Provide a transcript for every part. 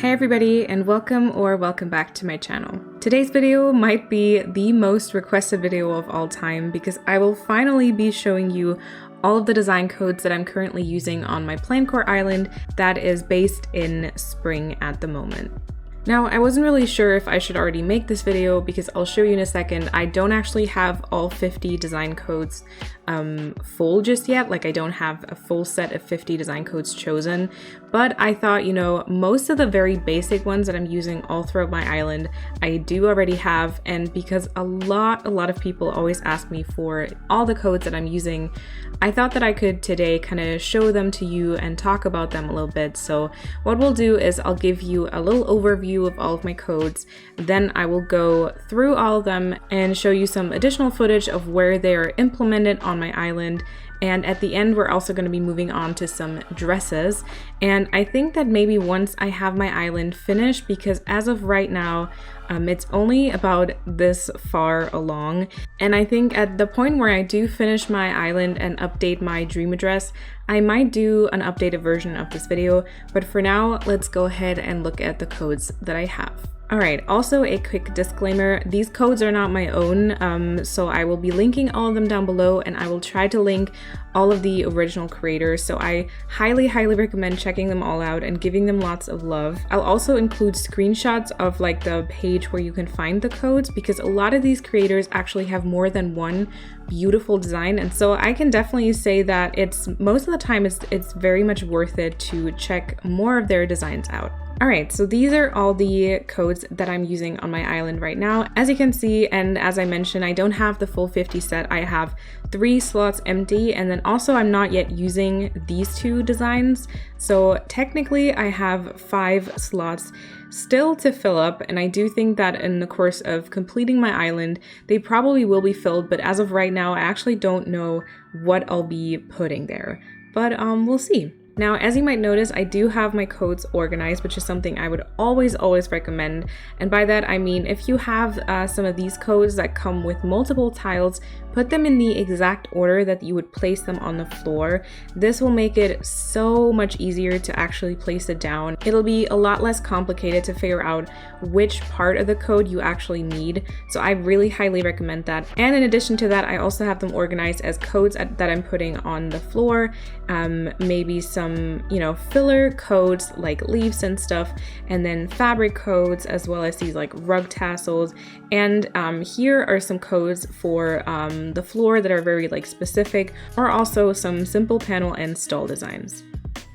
Hey everybody, and welcome back to my channel. Today's video might be the most requested video of all time because I will finally be showing you all of the design codes that I'm currently using on my PLANTCORE island that is based in spring at the moment. Now, I wasn't really sure if I should already make this video because I'll show you in a second. I don't actually have all 50 design codes full just yet. Like, I don't have a full set of 50 design codes chosen, but I thought, you know, most of the very basic ones that I'm using all throughout my island, I do already have. And because a lot of people always ask me for all the codes that I'm using, I thought that I could today kind of show them to you and talk about them a little bit. So what we'll do is I'll give you a little overview of all of my codes, then I will go through all of them and show you some additional footage of where they are implemented on my island. And at the end, we're also going to be moving on to some dresses. And I think that maybe once I have my island finished, because as of right now, it's only about this far along. And I think at the point where I do finish my island and update my dream address, I might do an updated version of this video. But for now, let's go ahead and look at the codes that I have. Alright, also a quick disclaimer, these codes are not my own, so I will be linking all of them down below, and I will try to link all of the original creators, so I highly recommend checking them all out and giving them lots of love. I'll also include screenshots of like the page where you can find the codes, because a lot of these creators actually have more than one beautiful design, and so I can definitely say that it's most of the time it's very much worth it to check more of their designs out. Alright, so these are all the codes that I'm using on my island right now. As you can see, and as I mentioned, I don't have the full 50 set. I have 3 slots empty, and then also I'm not yet using these 2 designs. So technically I have 5 slots still to fill up, and I do think that in the course of completing my island, they probably will be filled, but as of right now, I actually don't know what I'll be putting there. But we'll see. Now, as you might notice, I do have my codes organized, which is something I would always recommend. And by that, I mean, if you have some of these codes that come with multiple tiles, put them in the exact order that you would place them on the floor. This will make it so much easier to actually place it down. It'll be a lot less complicated to figure out which part of the code you actually need. So I really highly recommend that. And in addition to that, I also have them organized as codes that I'm putting on the floor. Maybe some, you know, filler codes like leaves and stuff, and then fabric codes, as well as these like rug tassels. And here are some codes for the floor that are very like specific, or also some simple panel and stall designs.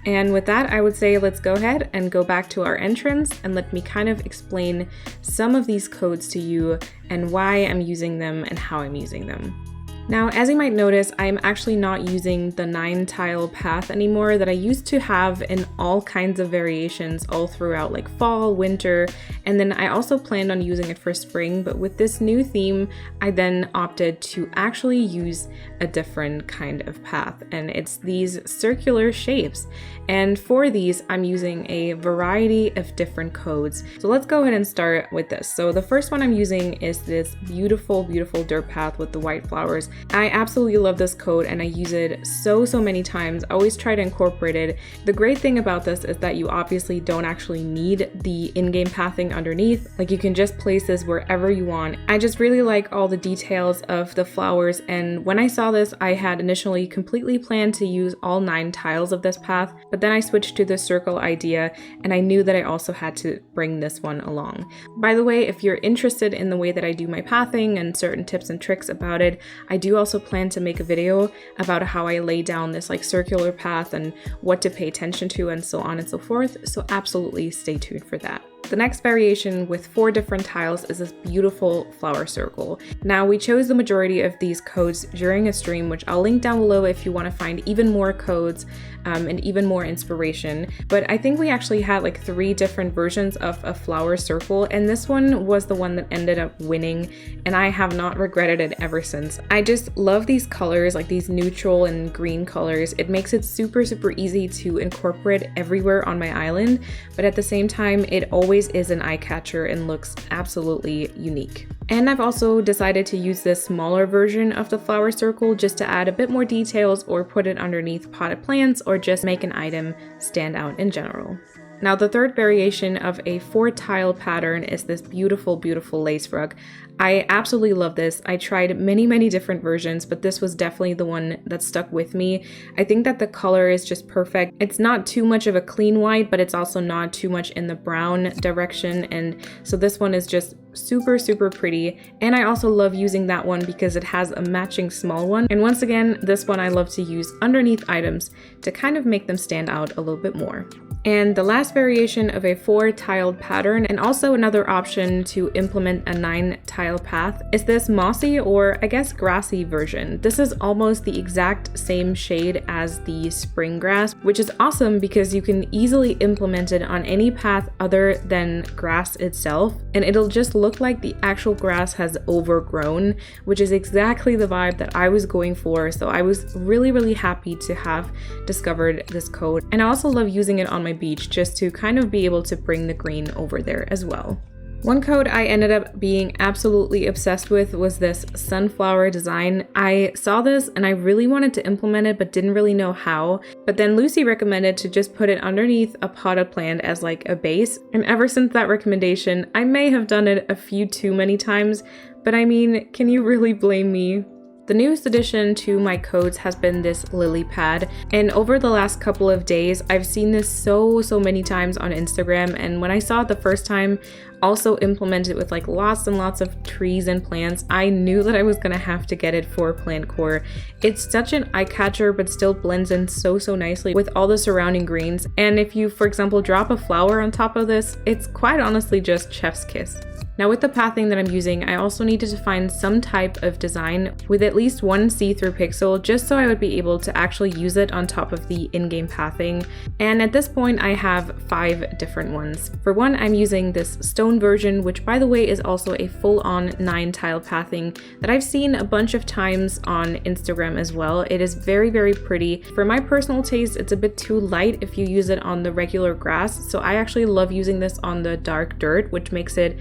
And with that, I would say let's go ahead and go back to our entrance and let me kind of explain some of these codes to you and why I'm using them and how I'm using them. Now, as you might notice, I'm actually not using the 9 tile path anymore that I used to have in all kinds of variations all throughout like fall, winter, and then I also planned on using it for spring, but with this new theme, I then opted to actually use a different kind of path, and it's these circular shapes. And for these, I'm using a variety of different codes. So let's go ahead and start with this. So the first one I'm using is this beautiful dirt path with the white flowers. I absolutely love this code and I use it so many times. I always try to incorporate it. The great thing about this is that you obviously don't actually need the in-game pathing underneath. Like, you can just place this wherever you want. I just really like all the details of the flowers, and when I saw this, I had initially completely planned to use all 9 tiles of this path, but then I switched to the circle idea, and I knew that I also had to bring this one along. By the way, if you're interested in the way that I do my pathing and certain tips and tricks about it, I do also plan to make a video about how I lay down this like circular path and what to pay attention to and so on and so forth, so absolutely stay tuned for that. The next variation with 4 different tiles is this beautiful flower circle. Now, we chose the majority of these codes during a stream, which I'll link down below if you want to find even more codes and even more inspiration. But I think we actually had like 3 different versions of a flower circle, and this one was the one that ended up winning, and I have not regretted it ever since. I just love these colors, like these neutral and green colors. It makes it super easy to incorporate everywhere on my island, but at the same time, it always is an eye catcher and looks absolutely unique. And I've also decided to use this smaller version of the flower circle just to add a bit more details or put it underneath potted plants or just make an item stand out in general. Now the third variation of a 4-tile pattern is this beautiful, beautiful lace rug. I absolutely love this. I tried many different versions, but this was definitely the one that stuck with me. I think that the color is just perfect. It's not too much of a clean white, but it's also not too much in the brown direction. And so this one is just super pretty. And I also love using that one because it has a matching small one. And once again, this one I love to use underneath items to kind of make them stand out a little bit more. And the last variation of a 4-tiled pattern, and also another option to implement a 9-tile path, is this mossy, or I guess grassy version. This is almost the exact same shade as the spring grass, which is awesome because you can easily implement it on any path other than grass itself, and it'll just look like the actual grass has overgrown, which is exactly the vibe that I was going for. So I was really happy to have discovered this code, and I also love using it on my beach just to kind of be able to bring the green over there as well. One code I ended up being absolutely obsessed with was this sunflower design. I saw this and I really wanted to implement it but didn't really know how. But then Lucy recommended to just put it underneath a potted plant as like a base. And ever since that recommendation, I may have done it a few too many times, but I mean, can you really blame me? The newest addition to my codes has been this lily pad, and over the last couple of days I've seen this so many times on Instagram, and when I saw it the first time, also implemented with like lots and lots of trees and plants, I knew that I was gonna have to get it for PLANTCORE. It's such an eye catcher but still blends in so nicely with all the surrounding greens, and if you, for example, drop a flower on top of this, it's quite honestly just chef's kiss. Now with the pathing that I'm using, I also needed to find some type of design with at least one see-through pixel just so I would be able to actually use it on top of the in-game pathing. And at this point I have 5 different ones. For one, I'm using this stone version, which by the way is also a full-on 9-tile pathing that I've seen a bunch of times on Instagram as well. It is very pretty. For my personal taste, it's a bit too light if you use it on the regular grass, so I actually love using this on the dark dirt, which makes it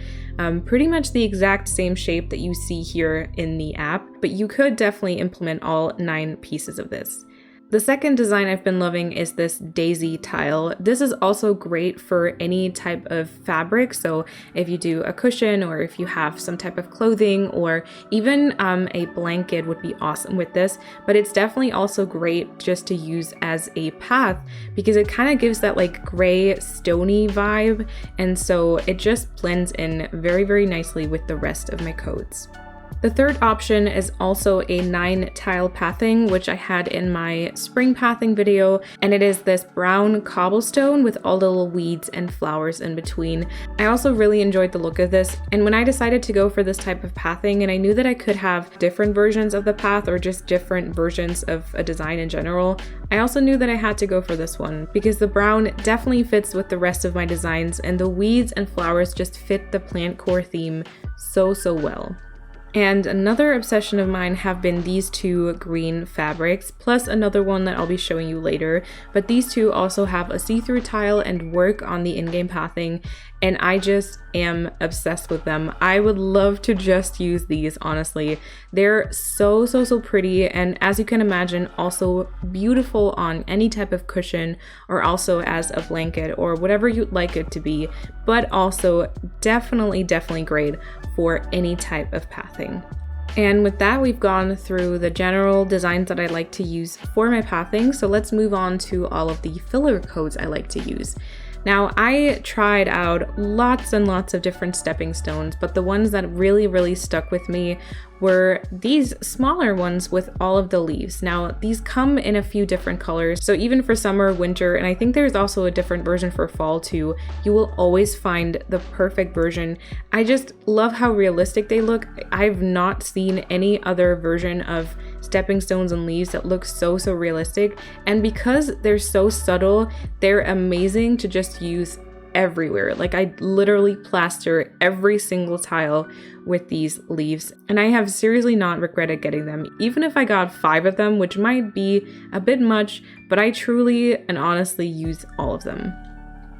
pretty much the exact same shape that you see here in the app, but you could definitely implement all 9 pieces of this. The second design I've been loving is this daisy tile. This is also great for any type of fabric, so if you do a cushion or if you have some type of clothing or even a blanket would be awesome with this, but it's definitely also great just to use as a path because it kind of gives that like gray stony vibe, and so it just blends in very nicely with the rest of my codes. The third option is also a 9-tile pathing, which I had in my spring pathing video, and it is this brown cobblestone with all the little weeds and flowers in between. I also really enjoyed the look of this, and when I decided to go for this type of pathing, and I knew that I could have different versions of the path or just different versions of a design in general, I also knew that I had to go for this one because the brown definitely fits with the rest of my designs, and the weeds and flowers just fit the PLANTCORE theme so well. And another obsession of mine have been these 2 green fabrics, plus another one that I'll be showing you later, but these 2 also have a see-through tile and work on the in-game pathing, and I just am obsessed with them. I would love to just use these, honestly. They're so pretty, and as you can imagine, also beautiful on any type of cushion or also as a blanket or whatever you'd like it to be, but also definitely great for any type of pathing. And with that, we've gone through the general designs that I like to use for my pathing, so let's move on to all of the filler codes I like to use. Now, I tried out lots and lots of different stepping stones, but the ones that really stuck with me were these smaller ones with all of the leaves. Now, these come in a few different colors, so even for summer, winter, and I think there's also a different version for fall too, you will always find the perfect version. I just love how realistic they look. I've not seen any other version of stepping stones and leaves that look so realistic, and because they're so subtle, they're amazing to just use everywhere. Like, I literally plaster every single tile with these leaves, and I have seriously not regretted getting them, even if I got 5 of them, which might be a bit much, but I truly and honestly use all of them.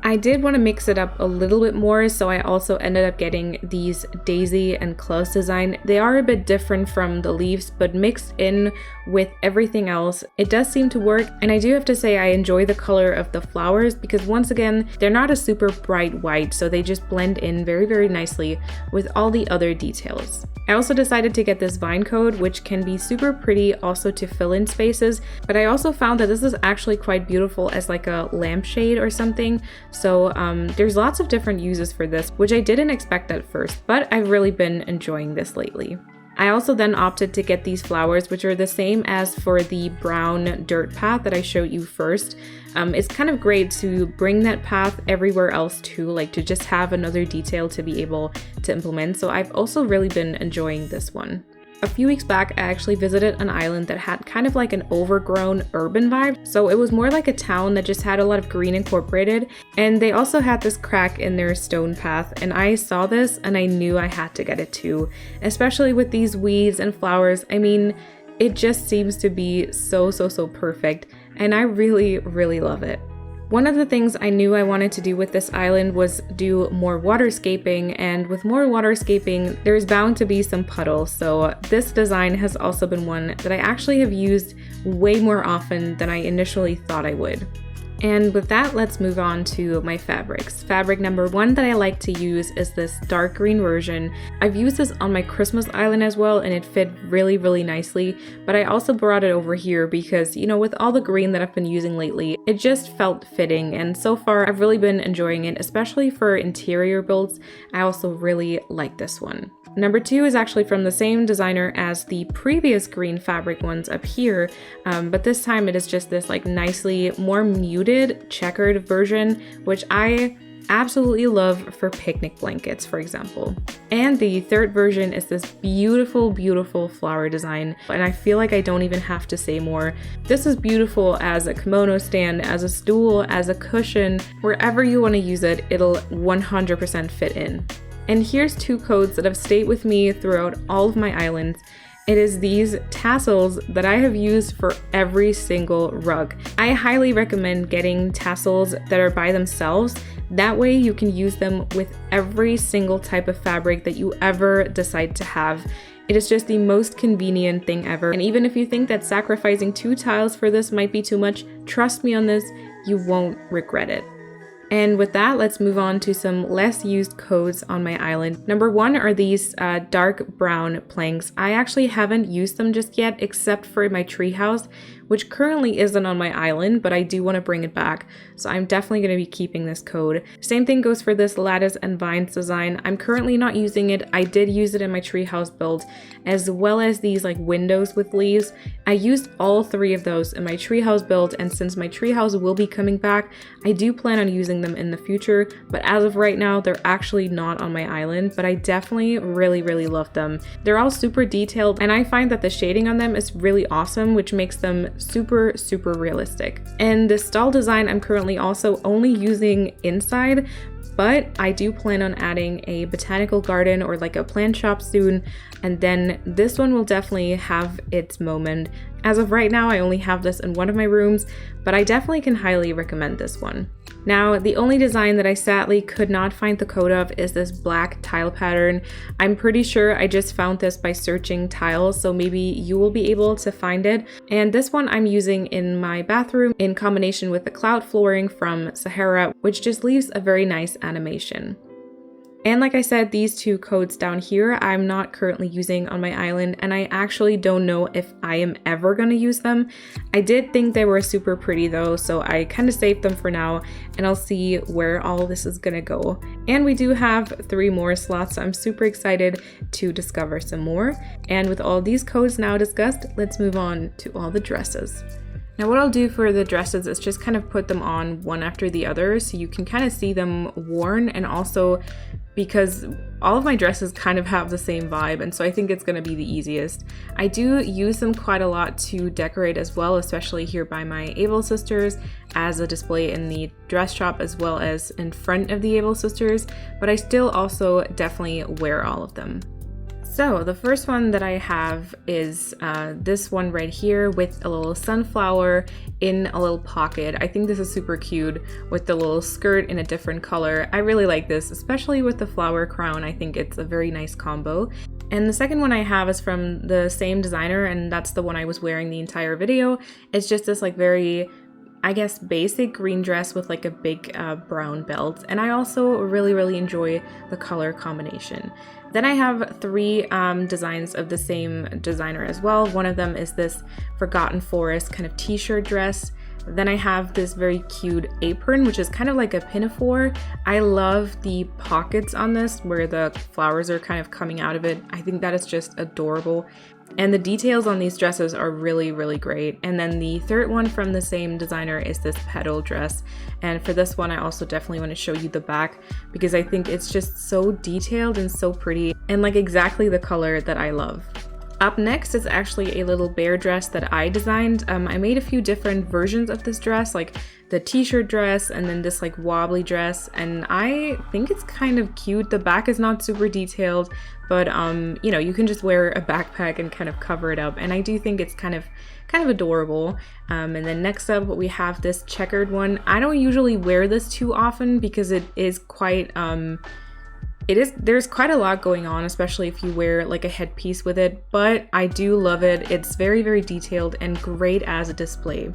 I did want to mix it up a little bit more, so I also ended up getting these daisy and close design. They are a bit different from the leaves, but mixed in with everything else, it does seem to work. And I do have to say I enjoy the color of the flowers because once again, they're not a super bright white, so they just blend in very, very nicely with all the other details. I also decided to get this vine coat, which can be super pretty also to fill in spaces, but I also found that this is actually quite beautiful as like a lampshade or something. So there's lots of different uses for this, which I didn't expect at first, but I've really been enjoying this lately. I also then opted to get these flowers, which are the same as for the brown dirt path that I showed you first. It's kind of great to bring that path everywhere else too, like to just have another detail to be able to implement. So I've also really been enjoying this one. A few weeks back, I actually visited an island that had kind of like an overgrown urban vibe. So it was more like a town that just had a lot of green incorporated. And they also had this crack in their stone path. And I saw this and I knew I had to get it too, especially with these weeds and flowers. I mean, it just seems to be so perfect. And I really, really love it. One of the things I knew I wanted to do with this island was do more waterscaping, and with more waterscaping, there's bound to be some puddles. So this design has also been one that I actually have used way more often than I initially thought I would. And with that, let's move on to my fabrics. Fabric number one that I like to use is this dark green version. I've used this on my Christmas island as well, and it fit really, really nicely. But I also brought it over here because, you know, with all the green that I've been using lately, it just felt fitting. And so far, I've really been enjoying it, especially for interior builds. I also really like this one. Number two is actually from the same designer as the previous green fabric ones up here, but this time it is just this like nicely more muted checkered version, which I absolutely love for picnic blankets, for example. And the third version is this beautiful, beautiful flower design, and I feel like I don't even have to say more. This is beautiful as a kimono stand, as a stool, as a cushion, wherever you want to use it, it'll 100% fit in. And here's two codes that have stayed with me throughout all of my islands. It is these tassels that I have used for every single rug. I highly recommend getting tassels that are by themselves. That way you can use them with every single type of fabric that you ever decide to have. It is just the most convenient thing ever. And even if you think that sacrificing 2 tiles for this might be too much, trust me on this, you won't regret it. And with that, let's move on to some less used codes on my island. Number one are these dark brown planks. I actually haven't used them just yet, except for my treehouse, which currently isn't on my island, but I do want to bring it back. So I'm definitely going to be keeping this code. Same thing goes for this lattice and vines design. I'm currently not using it. I did use it in my treehouse build, as well as these like windows with leaves. I used all 3 of those in my treehouse build, and since my treehouse will be coming back, I do plan on using them in the future, but as of right now, they're actually not on my island, but I definitely really, really love them. They're all super detailed, and I find that the shading on them is really awesome, which makes them super, super realistic. And the stall design I'm currently also only using inside, but I do plan on adding a botanical garden or like a plant shop soon, and then this one will definitely have its moment. As of right now, I only have this in one of my rooms, but I definitely can highly recommend this one. Now, the only design that I sadly could not find the code of is this black tile pattern. I'm pretty sure I just found this by searching tiles, so maybe you will be able to find it. And this one I'm using in my bathroom in combination with the cloud flooring from Sahara, which just leaves a very nice animation. And like I said, these 2 codes down here I'm not currently using on my island, and I actually don't know if I am ever going to use them. I did think they were super pretty though, so I kind of saved them for now, and I'll see where all this is going to go. And we do have 3 more slots, so I'm super excited to discover some more. And with all these codes now discussed, let's move on to all the dresses. Now what I'll do for the dresses is just kind of put them on one after the other so you can kind of see them worn, and also because all of my dresses kind of have the same vibe, and so I think it's going to be the easiest. I do use them quite a lot to decorate as well, especially here by my Able Sisters as a display in the dress shop as well as in front of the Able Sisters, but I still also definitely wear all of them. So the first one that I have is this one right here with a little sunflower in a little pocket. I think this is super cute with the little skirt in a different color. I really like this, especially with the flower crown. I think it's a very nice combo. And the second one I have is from the same designer, and that's the one I was wearing the entire video. It's just this like very, I guess, basic green dress with like a big brown belt. And I also really enjoy the color combination. Then I have three designs of the same designer as well. One of them is this Forgotten Forest kind of t-shirt dress. Then I have this very cute apron, which is kind of like a pinafore. I love the pockets on this where the flowers are kind of coming out of it. I think that is just adorable. And the details on these dresses are really great. And then the third one from the same designer is this petal dress. And for this one, I also definitely want to show you the back because I think it's just so detailed and so pretty and like exactly the color that I love. Up next is actually a little bear dress that I designed. I made a few different versions of this dress, like the t-shirt dress and then this like wobbly dress, and I think it's kind of cute. The back is not super detailed, but you know, you can just wear a backpack and kind of cover it up, and I do think it's kind of adorable. And then next up we have this checkered one. I don't usually wear this too often because it is quite there's quite a lot going on, especially if you wear like a headpiece with it, but I do love it. It's very detailed and great as a display.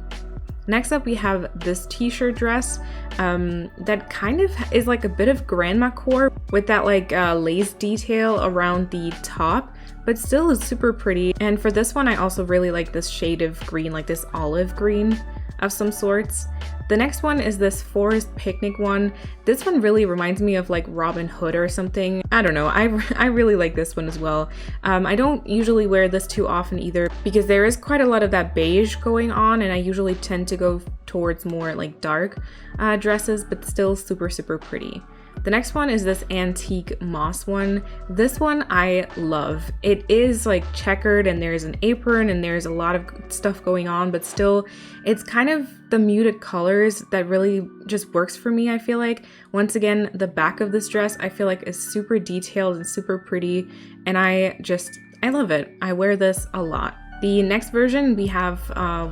Next up we have this t-shirt dress that kind of is like a bit of grandma core with that like lace detail around the top, but still is super pretty. And for this one I also really like this shade of green, like this olive green of some sorts. The next one is this forest picnic one. This one really reminds me of like Robin Hood or something. I don't know, I really like this one as well. I don't usually wear this too often either because there is quite a lot of that beige going on, and I usually tend to go towards more like dark dresses, but still super pretty. The next one is this antique moss one. This one I love. It is like checkered and there's an apron and there's a lot of stuff going on, but still it's kind of the muted colors that really just works for me, I feel like. Once again, the back of this dress I feel like is super detailed and super pretty, and I love it. I wear this a lot. The next version, we have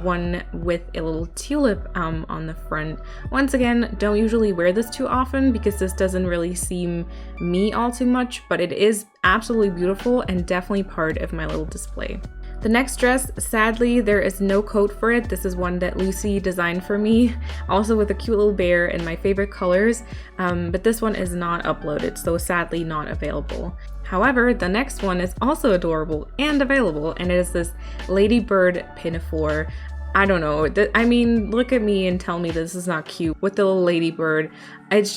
one with a little tulip on the front. Once again, don't usually wear this too often because this doesn't really seem me all too much, but it is absolutely beautiful and definitely part of my little display. The next dress, sadly, there is no coat for it. This is one that Lucy designed for me, also with a cute little bear in my favorite colors, but this one is not uploaded, so sadly not available. However, the next one is also adorable and available, and it is this ladybird pinafore. I don't know, I mean, look at me and tell me this is not cute with the little ladybird. It's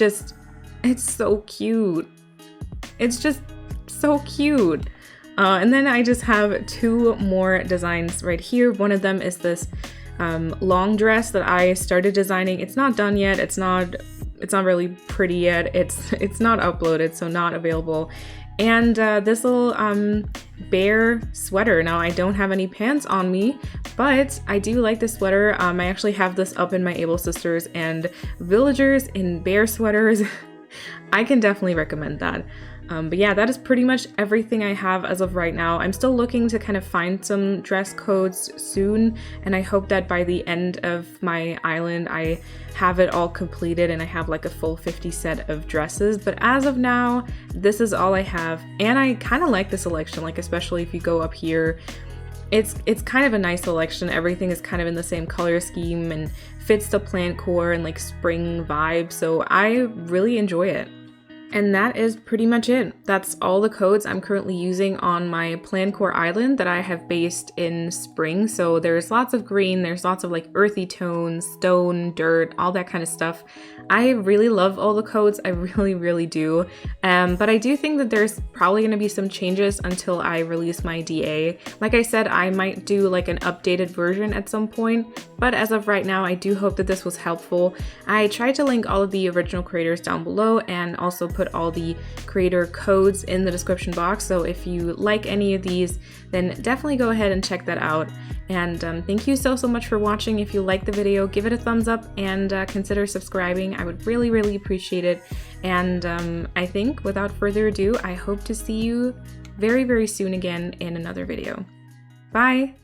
so cute. It's just so cute. And then I just have two more designs right here. One of them is this long dress that I started designing. It's not done yet. It's not really pretty yet. It's not uploaded, so not available. And this little bear sweater. Now I don't have any pants on me, but I do like this sweater. I actually have this up in my Able Sisters and Villagers in bear sweaters. I can definitely recommend that. But yeah, that is pretty much everything I have as of right now. I'm still looking to kind of find some dress codes soon, and I hope that by the end of my island I have it all completed and I have like a full 50 set of dresses. But as of now, this is all I have, and I kind of like the selection, like especially if you go up here. It's kind of a nice selection. Everything is kind of in the same color scheme and fits the PLANTCORE and like spring vibe, so I really enjoy it. And that is pretty much it. That's all the codes I'm currently using on my PLANTCORE island that I have based in spring. So there's lots of green, there's lots of like earthy tones, stone, dirt, all that kind of stuff. I really love all the codes, I really do. But I do think that there's probably going to be some changes until I release my DA. Like I said, I might do like an updated version at some point, but as of right now, I do hope that this was helpful. I tried to link all of the original creators down below and also put all the creator codes in the description box, so if you like any of these, then definitely go ahead and check that out. And thank you so much for watching. If you liked the video, give it a thumbs up and consider subscribing. I would really appreciate it. And I think without further ado, I hope to see you very, very soon again in another video. Bye!